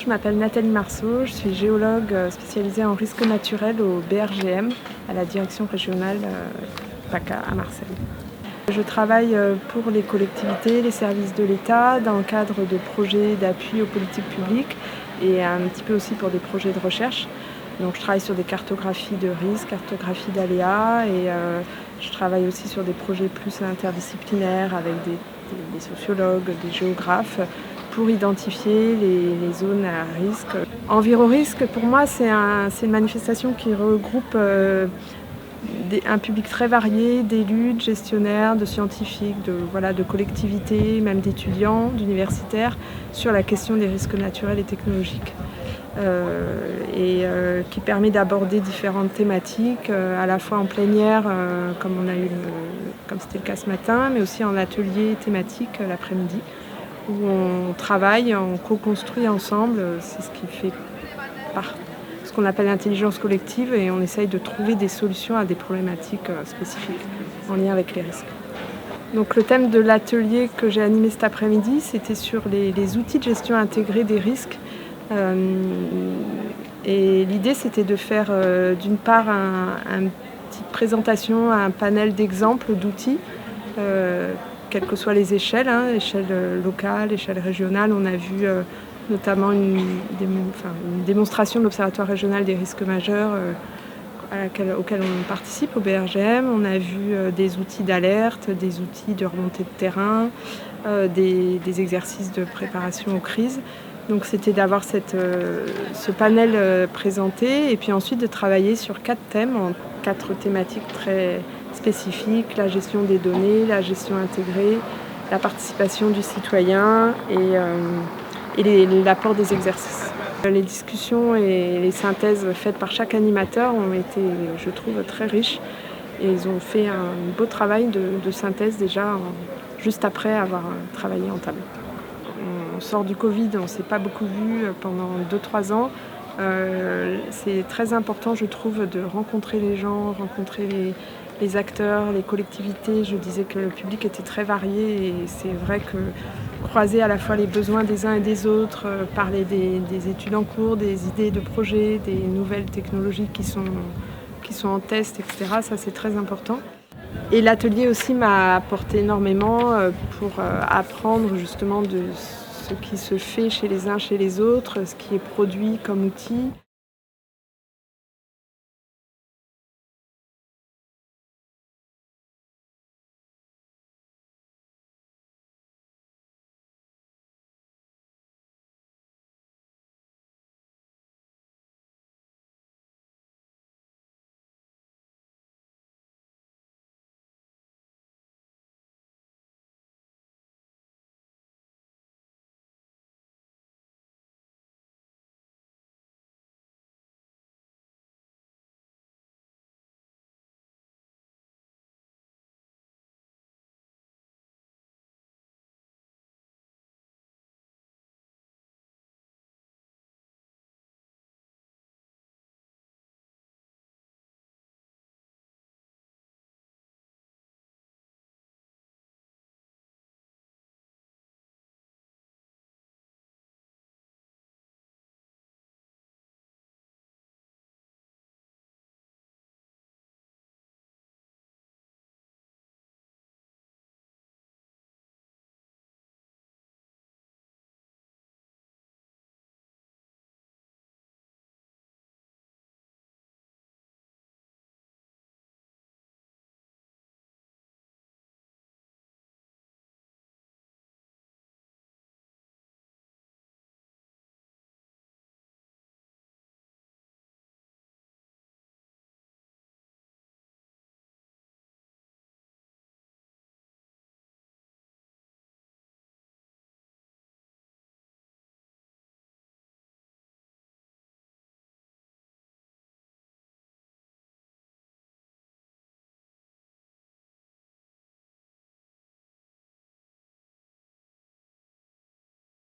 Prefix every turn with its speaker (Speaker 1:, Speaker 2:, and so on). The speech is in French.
Speaker 1: je m'appelle Nathalie Marceau, je suis géologue spécialisée en risques naturels au BRGM, à la direction régionale PACA à Marseille. Je travaille pour les collectivités, les services de l'État, dans le cadre de projets d'appui aux politiques publiques et un petit peu aussi pour des projets de recherche. Donc je travaille sur des cartographies de risques, cartographies d'aléas et je travaille aussi sur des projets plus interdisciplinaires avec des sociologues, des géographes pour identifier les zones à risque. Envirorisque, pour moi, c'est une manifestation qui regroupe un public très varié, d'élus, de gestionnaires, de scientifiques, de collectivités, même d'étudiants, d'universitaires, sur la question des risques naturels et technologiques. Qui permet d'aborder différentes thématiques, à la fois en plénière, comme c'était le cas ce matin, mais aussi en atelier thématique l'après-midi, où on travaille, on co-construit ensemble, c'est ce qui fait ce qu'on appelle l'intelligence collective, et on essaye de trouver des solutions à des problématiques spécifiques en lien avec les risques. Donc le thème de l'atelier que j'ai animé cet après-midi, c'était sur les outils de gestion intégrée des risques. Et l'idée, c'était de faire d'une part une petite présentation, un panel d'exemples d'outils, quelles que soient les échelles, échelle locale, échelle régionale. On a vu notamment une démonstration de l'Observatoire régional des risques majeurs auquel on participe au BRGM. On a vu des outils d'alerte, des outils de remontée de terrain, des exercices de préparation aux crises. Donc c'était d'avoir ce panel présenté et puis ensuite de travailler sur 4 thèmes, en 4 thématiques très spécifiques: la gestion des données, la gestion intégrée, la participation du citoyen et l'apport des exercices. Les discussions et les synthèses faites par chaque animateur ont été, je trouve, très riches et ils ont fait un beau travail de synthèse déjà juste après avoir travaillé en table. On sort du Covid, on ne s'est pas beaucoup vu pendant 2-3 ans. C'est très important, je trouve, de rencontrer les gens, rencontrer les acteurs, les collectivités. Je disais que le public était très varié et c'est vrai que croiser à la fois les besoins des uns et des autres, parler des études en cours, des idées de projets, des nouvelles technologies qui sont en test, etc. Ça, c'est très important. Et l'atelier aussi m'a apporté énormément pour apprendre justement de ce qui se fait chez les uns, chez les autres, ce qui est produit comme outil.